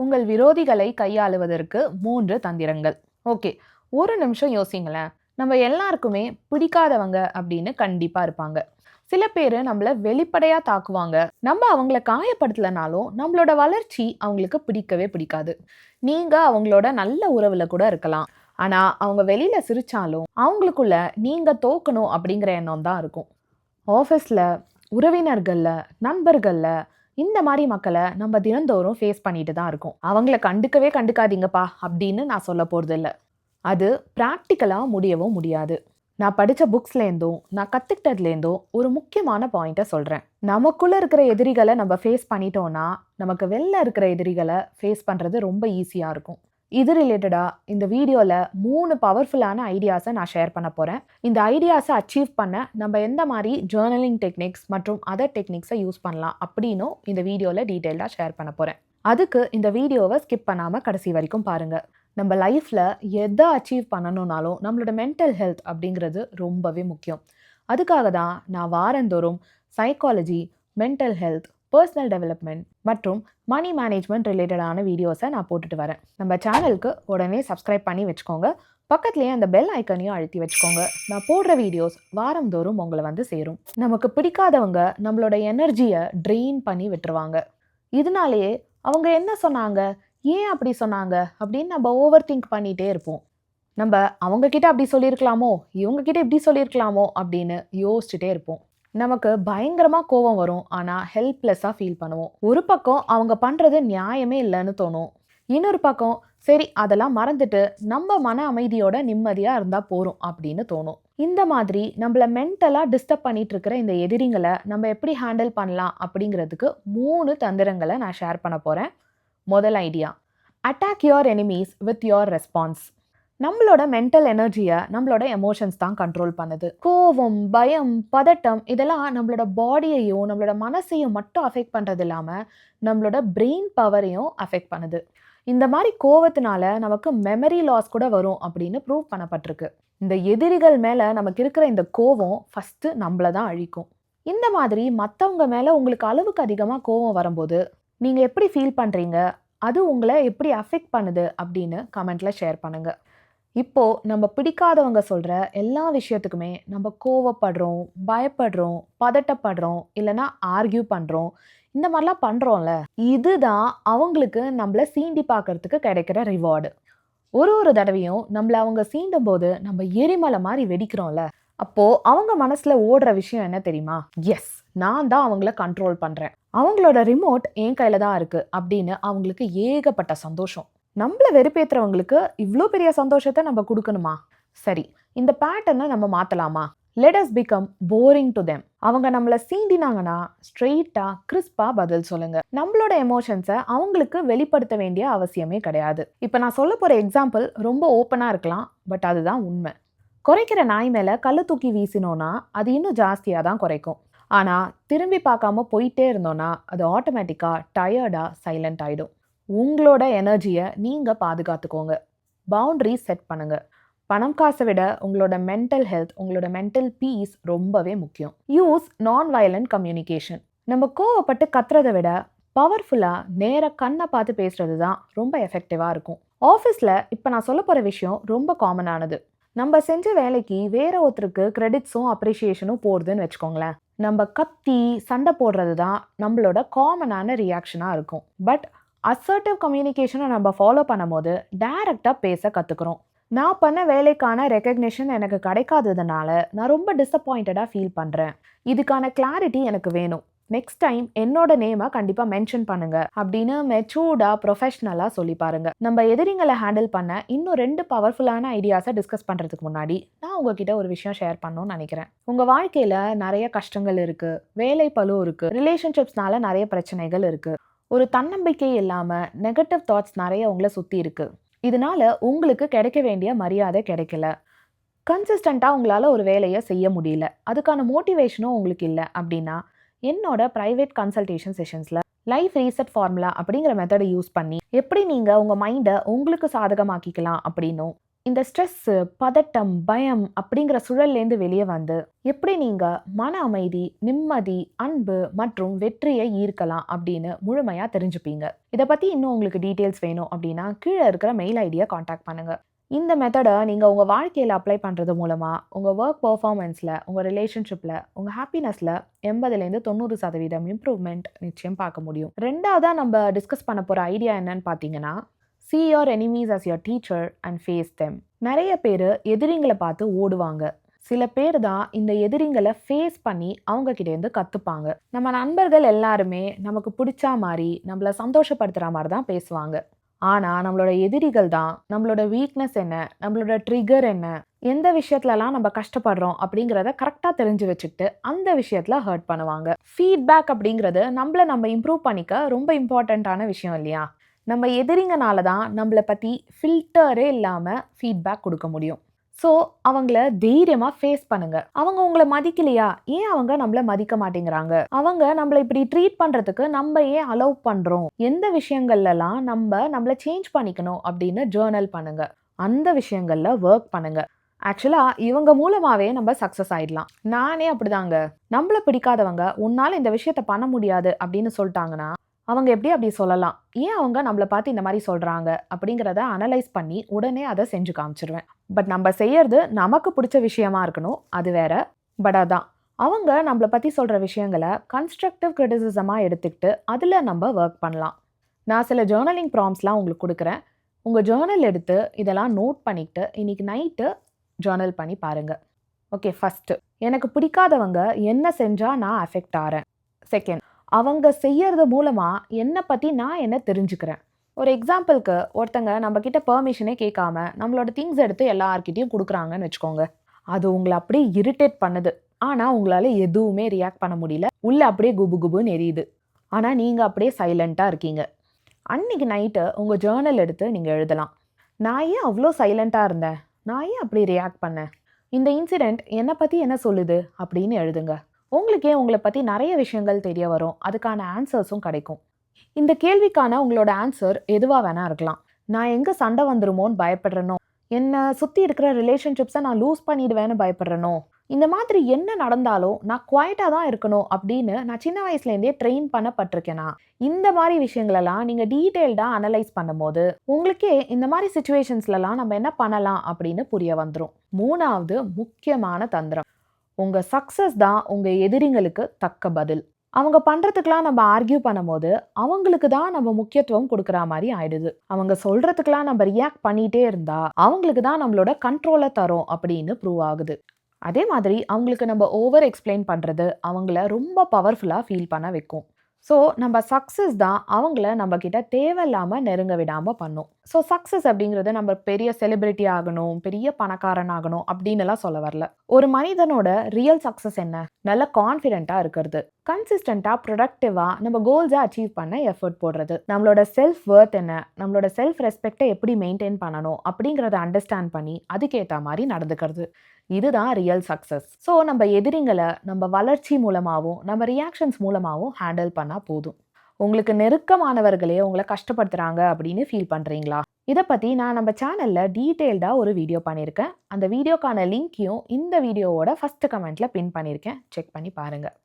உங்கள் விரோதிகளை கையாளுவதற்கு 3 தந்திரங்கள். ஓகே, ஒரு நிமிஷம் யோசிங்களேன். நம்ம எல்லாருக்குமே பிடிக்காதவங்க அப்படின்னு கண்டிப்பா இருப்பாங்க. சில பேரு நம்மள வெளிப்படையா தாக்குவாங்க. நம்ம அவங்கள காயப்படுத்தலனாலும் நம்மளோட வளர்ச்சி அவங்களுக்கு பிடிக்கவே பிடிக்காது. நீங்க அவங்களோட நல்ல உறவுல கூட இருக்கலாம். ஆனா அவங்க வெளியில சிரிச்சாலும் அவங்களுக்குள்ள நீங்க தோக்கணும் அப்படிங்கிற எண்ணம் தான் இருக்கும். ஆஃபீஸ்ல, உறவினர்கள்ல, நண்பர்கள்ல இந்த மாரி மக்கள நம்ம தினந்தோறும் ஃபேஸ் பண்ணிட்டு தான் இருக்கோம். அவங்கள கண்டுக்கவே கண்டுக்காதீங்கப்பா அப்படின்னு நான் சொல்ல போறதில்ல. அது பிராக்டிகலா முடியவும் முடியாது. நான் படிச்ச புக்ஸ்லேருந்தும், நான் கத்துக்கிட்டதுலேருந்தும் ஒரு முக்கியமான பாயிண்ட்ட சொல்றேன். நமக்குள்ள இருக்கிற எதிரிகள நம்ம ஃபேஸ் பண்ணிட்டோம்னா, நமக்கு வெளில இருக்கிற எதிரிகள ஃபேஸ் பண்றது ரொம்ப ஈஸியா இருக்கும். இது ரிலேட்டடா இந்த வீடியோல 3 பவர்ஃபுல்லான ஐடியாஸ நான் ஷேர் பண்ண போறேன். இந்த ஐடியாஸ அச்சீவ் பண்ண நம்ம எந்த மாரி ஜர்னலிங் டெக்னிக்ஸ் மற்றும் அதர் டெக்னிக்ஸ யூஸ் பண்ணலாம் அப்படின்னும் இந்த வீடியோல டீட்டெயில்டா ஷேர் பண்ண போறேன். அதுக்கு இந்த வீடியோவ ஸ்கிப் பண்ணாம கடைசி வரைக்கும் பாருங்க. நம்ம லைஃப்ல எத அச்சீவ் பண்ணணும்னாலும் நம்மளோட மென்டல் ஹெல்த் அப்படிங்கிறது ரொம்பவே முக்கியம். அதுக்காக தான் நான் வாரந்தோறும் psychology, mental health, personal development மற்றும் மணி மேனேஜ்மெண்ட் ரிலேட்டடான வீடியோஸை நான் போட்டுட்டு வரேன். நம்ம சேனலுக்கு உடனே சப்ஸ்கிரைப் பண்ணி வச்சுக்கோங்க. பக்கத்துலேயே அந்த பெல் ஐக்கனையும் அழுத்தி வச்சுக்கோங்க. நான் போடுற வீடியோஸ் வாரந்தோறும் உங்களை வந்து சேரும். நமக்கு பிடிக்காதவங்க நம்மளோட எனர்ஜியை ட்ரெயின் பண்ணி விட்டுருவாங்க. இதனாலேயே அவங்க என்ன சொன்னாங்க, ஏன் அப்படி சொன்னாங்க அப்படின்னு நம்ம ஓவர் திங்க் பண்ணிகிட்டே இருப்போம். நம்ம அவங்க கிட்ட அப்படி சொல்லியிருக்கலாமோ, இவங்க கிட்ட இப்படி சொல்லியிருக்கலாமோ அப்படின்னு யோசிச்சுட்டே இருப்போம். நமக்கு பயங்கரமா கோவம் வரும். ஆனா ஹெல்ப்லெஸ்ஸா ஃபீல் பண்ணுவோம். ஒரு பக்கம் அவங்க பண்றது நியாயமே இல்லைன்னு தோணும். இன்னொரு பக்கம் சரி அதெல்லாம் மறந்துட்டு நம்ம மன அமைதியோட நிம்மதியா இருந்தா போறோம் அப்படின்னு தோணும். இந்த மாதிரி நம்மள மென்டலா டிஸ்டர்ப் பண்ணிட்டு இருக்கிற இந்த எதிரிங்களை நம்ம எப்படி ஹேண்டில் பண்ணலாம் அப்படிங்கிறதுக்கு 3 தந்திரங்களை நான் ஷேர் பண்ண போறேன். முதல் idea, attack your enemies with your response. நம்மளோட மென்டல் எனர்ஜியை நம்மளோட எமோஷன்ஸ் தான் கண்ட்ரோல் பண்ணுது. கோவம், பயம், பதட்டம் இதெல்லாம் நம்மளோட பாடியையும் நம்மளோட மனசையும் மட்டும் அஃபெக்ட் பண்ணுறது இல்லாமல் நம்மளோட பிரெயின் பவரையும் அஃபெக்ட் பண்ணுது. இந்த மாதிரி கோவத்தினால நமக்கு மெமரி லாஸ் கூட வரும் அப்படின்னு ப்ரூவ் பண்ணப்பட்டிருக்கு. இந்த எதிரிகள் மேலே நமக்கு இருக்கிற இந்த கோவம் ஃபஸ்ட்டு நம்மளை தான் அழிக்கும். இந்த மாதிரி மற்றவங்க மேலே உங்களுக்கு அளவுக்கு அதிகமாக கோவம் வரும்போது நீங்கள் எப்படி ஃபீல் பண்ணுறீங்க, அது உங்களை எப்படி அஃபெக்ட் பண்ணுது அப்படின்னு கமெண்ட்டில் ஷேர் பண்ணுங்கள். இப்போது நம்ம பிடிக்காதவங்க சொல்கிற எல்லா விஷயத்துக்குமே நம்ம கோவப்படுறோம், பயப்படுறோம், பதட்டப்படுறோம், இல்லைனா ஆர்கியூ பண்ணுறோம். இந்த மாதிரிலாம் பண்ணுறோம்ல, இதுதான் அவங்களுக்கு நம்மளை சீண்டி பார்க்கறதுக்கு கிடைக்கிற ரிவார்டு. ஒரு தடவையும் நம்மளை அவங்க சீண்டும் போது நம்ம எரிமலை மாதிரி வெடிக்கிறோம்ல, அப்போது அவங்க மனசில் ஓடுற விஷயம் என்ன தெரியுமா? எஸ், நான் தான் அவங்கள கண்ட்ரோல் பண்ணுறேன், அவங்களோட ரிமோட் என் கையில் தான் இருக்குது அப்படின்னு அவங்களுக்கு ஏகப்பட்ட சந்தோஷம். நம்மள வெறுப்பேற்றுறவங்களுக்கு இவ்வளோ பெரிய சந்தோஷத்தை நம்ம கொடுக்கணுமா? சரி, இந்த பேட்டர்னை நம்ம மாற்றலாமா? Let us become boring to them. அவங்க நம்மளை சீண்டினாங்கன்னா ஸ்ட்ரெயிட்டாக கிறிஸ்பாக பதில் சொல்லுங்க. நம்மளோட எமோஷன்ஸை அவங்களுக்கு வெளிப்படுத்த வேண்டிய அவசியமே கிடையாது. இப்போ நான் சொல்ல போகிற எக்ஸாம்பிள் ரொம்ப ஓப்பனாக இருக்கலாம், பட் அதுதான் உண்மை. குறைக்கிற நாய் மேலே கல் தூக்கி வீசினோன்னா அது இன்னும் ஜாஸ்தியாக தான் குறைக்கும். ஆனால் திரும்பி பார்க்காம போயிட்டே இருந்தோன்னா அது ஆட்டோமேட்டிக்காக டயர்டாக சைலண்ட் ஆகிடும். உங்களோட எனர்ஜியை நீங்கள் பாதுகாத்துக்கோங்க. பவுண்டரிஸ் செட் பண்ணுங்க. பணம் காசை விட உங்களோட மென்டல் ஹெல்த், உங்களோட மென்டல் பீஸ் ரொம்பவே முக்கியம். யூஸ் நான் வயலண்ட் கம்யூனிகேஷன். நம்ம கோவப்பட்டு கத்துறதை விட பவர்ஃபுல்லாக நேராக கண்ணை பார்த்து பேசுறது தான் ரொம்ப எஃபெக்டிவாக இருக்கும். ஆஃபீஸில் இப்போ நான் சொல்ல போகிற விஷயம் ரொம்ப காமனானது. நம்ம செஞ்ச வேலைக்கு வேற ஒருத்தருக்கு கிரெடிட்ஸும் அப்ரிஷியேஷனும் போடுதுன்னு வச்சுக்கோங்களேன். நம்ம கத்தி சண்டை போடுறது தான் நம்மளோட காமனான ரியாக்ஷனாக இருக்கும். பட் அசர்ட்டிவ் கம்யூனிகேஷனை நம்ம ஃபாலோ பண்ணும்போது டைரெக்டாக பேச கற்றுக்குறோம். நான் பண்ண வேலைக்கான ரெக்கக்னிஷன் எனக்கு கிடைக்காததுனால நான் ரொம்ப டிசப்பாயிண்டடாக ஃபீல் பண்ணுறேன். இதுக்கான கிளாரிட்டி எனக்கு வேணும். நெக்ஸ்ட் டைம் என்னோட நேமை கண்டிப்பாக மென்ஷன் பண்ணுங்க அப்படின்னு மெச்சூர்டாக ப்ரொஃபஷ்னலாக சொல்லி பாருங்க. நம்ம எதிரிங்களை ஹேண்டில் பண்ண இன்னும் 2 பவர்ஃபுல்லான ஐடியாஸை டிஸ்கஸ் பண்ணுறதுக்கு முன்னாடி நான் உங்ககிட்ட ஒரு விஷயம் ஷேர் பண்ணணும்னு நினைக்கிறேன். உங்கள் வாழ்க்கையில் நிறைய கஷ்டங்கள் இருக்குது, வேலை பளு இருக்குது, ரிலேஷன்ஷிப்ஸ்னால நிறைய பிரச்சனைகள் இருக்குது, ஒரு தன்னம்பிக்கை இல்லாமல் நெகட்டிவ் தாட்ஸ் நிறைய உங்களை சுற்றி இருக்குது. இதனால உங்களுக்கு கிடைக்க வேண்டிய மரியாதை கிடைக்கல, கன்சிஸ்டண்ட்டாக உங்களால் ஒரு வேலையை செய்ய முடியல, அதுக்கான மோட்டிவேஷனும் உங்களுக்கு இல்லை அப்படின்னா என்னோட ப்ரைவேட் கன்சல்டேஷன் செஷன்ஸில் லைஃப் ரீசெட் ஃபார்முலா அப்படிங்கிற மெத்தடை யூஸ் பண்ணி எப்படி நீங்கள் உங்கள் மைண்டை உங்களுக்கு சாதகமாக்கிக்கலாம் அப்படின்னும் இந்த ஸ்ட்ரெஸ்ஸு, பதட்டம், பயம் அப்படிங்கிற சுழல்லேருந்து வெளியே வந்து எப்படி நீங்கள் மன அமைதி, நிம்மதி, அன்பு மற்றும் வெற்றியை ஈர்க்கலாம் அப்படின்னு முழுமையாக தெரிஞ்சுப்பீங்க. இதை பற்றி இன்னும் உங்களுக்கு டீட்டெயில்ஸ் வேணும் அப்படின்னா கீழே இருக்கிற மெயில் ஐடியை காண்டாக்ட் பண்ணுங்கள். இந்த மெத்தடை நீங்கள் உங்கள் வாழ்க்கையில் அப்ளை பண்ணுறது மூலமாக உங்கள் ஒர்க் பெர்ஃபார்மன்ஸில், உங்கள் ரிலேஷன்ஷிப்பில், உங்கள் ஹாப்பினஸில் 80% இம்ப்ரூவ்மெண்ட் நிச்சயம் பார்க்க முடியும். ரெண்டாவதாக நம்ம டிஸ்கஸ் பண்ண போகிற ஐடியா என்னன்னு பார்த்தீங்கன்னா, see your enemies as your teacher and face them. நிறைய பேர் எதிரிங்களை பார்த்து ஓடுவாங்க. சில பேர் தான் இந்த எதிரிங்களை ஃபேஸ் பண்ணி அவங்க கிட்டேருந்து கற்றுப்பாங்க. நம்ம நண்பர்கள் எல்லாருமே நமக்கு பிடிச்சா மாதிரி, நம்மளை சந்தோஷப்படுத்துகிற மாதிரி தான் பேசுவாங்க. ஆனால் நம்மளோட எதிரிகள் தான் நம்மளோட வீக்னஸ் என்ன, நம்மளோட ட்ரிகர் என்ன, எந்த விஷயத்துலலாம் நம்ம கஷ்டப்படுறோம் அப்படிங்கிறத கரெக்டாக தெரிஞ்சு வச்சுக்கிட்டு அந்த விஷயத்தில் ஹர்ட் பண்ணுவாங்க. ஃபீட்பேக் அப்படிங்கிறது நம்ம இம்ப்ரூவ் பண்ணிக்க ரொம்ப இம்பார்ட்டண்ட்டான விஷயம் இல்லையா? நம்ம எதிரிங்கனால தான் நம்மளை பற்றி ஃபில்டரே இல்லாமல் ஃபீட்பேக் கொடுக்க முடியும். ஸோ அவங்கள தைரியமாக ஃபேஸ் பண்ணுங்க. அவங்க உங்களை மதிக்கலையா? ஏன் அவங்க நம்மளை மதிக்க மாட்டேங்கிறாங்க? அவங்க நம்மளை இப்படி ட்ரீட் பண்ணுறதுக்கு நம்ம ஏன் அலோவ் பண்ணுறோம்? எந்த விஷயங்கள்லாம் நம்மளை சேஞ்ச் பண்ணிக்கணும் அப்படின்னு ஜேர்னல் பண்ணுங்க. அந்த விஷயங்களில் ஒர்க் பண்ணுங்க. ஆக்சுவலாக இவங்க மூலமாகவே நம்ம சக்ஸஸ் ஆகிடலாம். நானே அப்படிதாங்க. நம்மளை பிடிக்காதவங்க உன்னால் இந்த விஷயத்த பண்ண முடியாது அப்படின்னு சொல்லிட்டாங்கன்னா அவங்க எப்படி அப்படி சொல்லலாம்? ஏன் அவங்க நம்மளை பார்த்து இந்த மாதிரி சொல்கிறாங்க அப்படிங்கிறத அனலைஸ் பண்ணி உடனே அதை செஞ்சு காமிச்சிருவேன். பட் நம்ம செய்யறது நமக்கு பிடிச்ச விஷயமா இருக்கணும், அது வேற. பட் அதான் அவங்க நம்மளை பற்றி சொல்கிற விஷயங்களை கன்ஸ்ட்ரக்டிவ் கிரிட்டிசிசமாக எடுத்துக்கிட்டு அதில் நம்ம ஒர்க் பண்ணலாம். நான் சில ஜேர்னலிங் ப்ராம்ஸ்லாம் உங்களுக்கு கொடுக்குறேன். உங்கள் ஜேர்னல் எடுத்து இதெல்லாம் நோட் பண்ணிக்கிட்டு இன்னைக்கு நைட்டு ஜேர்னல் பண்ணி பாருங்கள். ஓகே, ஃபஸ்ட்டு எனக்கு பிடிக்காதவங்க என்ன செஞ்சால் நான் அஃபெக்ட் ஆகிறேன். செகண்ட், அவங்க செய்யறது மூலமாக என்னை பற்றி நான் என்ன தெரிஞ்சுக்கிறேன். ஒரு எக்ஸாம்பிளுக்கு ஒருத்தங்க நம்மக்கிட்ட பெர்மிஷனே கேட்காம நம்மளோட திங்ஸ் எடுத்து எல்லார்கிட்டையும் கொடுக்குறாங்கன்னு வச்சுக்கோங்க. அது உங்களை அப்படியே இரிட்டேட் பண்ணுது. ஆனால் உங்களால் எதுவுமே ரியாக்ட் பண்ண முடியல. உள்ளே அப்படியே குபு குபுன்னு எரியுது. ஆனால் நீங்கள் அப்படியே சைலண்ட்டாக இருக்கீங்க. அன்னைக்கு நைட்டு உங்கள் ஜேர்னல் எடுத்து நீங்கள் எழுதலாம். நான் ஏன் அவ்வளோ சைலண்ட்டாக இருந்தேன்? நான் ஏன் அப்படி ரியாக்ட் பண்ணேன்? இந்த இன்சிடெண்ட் என்னை பற்றி என்ன சொல்லுது அப்படின்னு எழுதுங்க. உங்களுக்கே உங்களை பற்றி நிறைய விஷயங்கள் தெரிய வரும். அதுக்கான ஆன்சர்ஸும் கிடைக்கும். இந்த கேள்விக்கான உங்களோட ஆன்சர் எதுவாக வேணா இருக்கலாம். நான் எங்கே சண்டை வந்துருமோன்னு பயப்படுறேனோ, என்னை சுற்றி இருக்கிற ரிலேஷன்ஷிப்ஸை நான் லூஸ் பண்ணிடுவேன்னு பயப்படுறேனோ, இந்த மாதிரி என்ன நடந்தாலும் நான் குவைட்டாக தான் இருக்கணும் அப்படின்னு நான் சின்ன வயசுலேருந்தே ட்ரெயின் பண்ணப்பட்டிருக்கேனா, இந்த மாதிரி விஷயங்களெல்லாம் நீங்கள் டீட்டெயில்டாக அனலைஸ் பண்ணும்போது உங்களுக்கே இந்த மாதிரி சுச்சுவேஷன்ஸ்லலாம் நம்ம என்ன பண்ணலாம் அப்படின்னு புரிய வந்துடும். மூணாவது முக்கியமான தந்திரம், உங்கள் சக்ஸஸ் தான் உங்கள் எதிரிங்களுக்கு தக்க பதில். அவங்க பண்ணுறதுக்கெலாம் நம்ம ஆர்கியூ பண்ணும்போது அவங்களுக்கு தான் நம்ம முக்கியத்துவம் கொடுக்குற மாதிரி ஆயிடுது. அவங்க சொல்கிறதுக்கெலாம் நம்ம ரியாக்ட் பண்ணிகிட்டே இருந்தால் அவங்களுக்கு தான் நம்மளோட கண்ட்ரோலை தரும் அப்படின்னு ப்ரூவ் ஆகுது. அதே மாதிரி அவங்களுக்கு நம்ம ஓவர் எக்ஸ்பிளைன் பண்ணுறது அவங்கள ரொம்ப பவர்ஃபுல்லாக ஃபீல் பண்ண வைக்கும். ஸோ நம்ம சக்ஸஸ் தான் அவங்கள நம்மக்கிட்ட தேவையில்லாமல் நெருங்க விடாமல் பண்ணும். ஸோ சக்ஸஸ் அப்படிங்கிறது நம்ம பெரிய செலிப்ரிட்டி ஆகணும், பெரிய பணக்காரன் ஆகணும் அப்படின்னுலாம் சொல்ல வரல. ஒரு மனிதனோட ரியல் சக்ஸஸ் என்ன? நல்ல கான்ஃபிடென்ட்டாக இருக்கிறது, கன்சிஸ்டண்ட்டாக ப்ரொடக்டிவாக நம்ம கோல்ஸை அச்சீவ் பண்ண எஃபர்ட் போடுறது, நம்மளோட செல்ஃப் வர்த் என்ன, நம்மளோட செல்ஃப் ரெஸ்பெக்டை எப்படி மெயின்டைன் பண்ணணும் அப்படிங்கிறத அண்டர்ஸ்டாண்ட் பண்ணி அதுக்கேற்ற மாதிரி நடந்துக்கிறது. இதுதான் ரியல் சக்ஸஸ். ஸோ நம்ம எதிரிங்களை நம்ம வளர்ச்சி மூலமாகவும் நம்ம ரியாக்ஷன்ஸ் மூலமாகவும் ஹேண்டில் பண்ணால் போதும். உங்களுக்கு நெருக்கமானவர்களே உங்களை கஷ்டப்படுத்துகிறாங்க அப்படின்னு ஃபீல் பண்ணுறீங்களா? இதை பற்றி நான் நம்ம சேனலில் டீட்டெயில்டாக ஒரு வீடியோ பண்ணியிருக்கேன். அந்த வீடியோக்கான லிங்க்கையும் இந்த வீடியோவோட ஃபஸ்ட்டு கமெண்ட்டில் பின் பண்ணியிருக்கேன். செக் பண்ணி பாருங்கள்.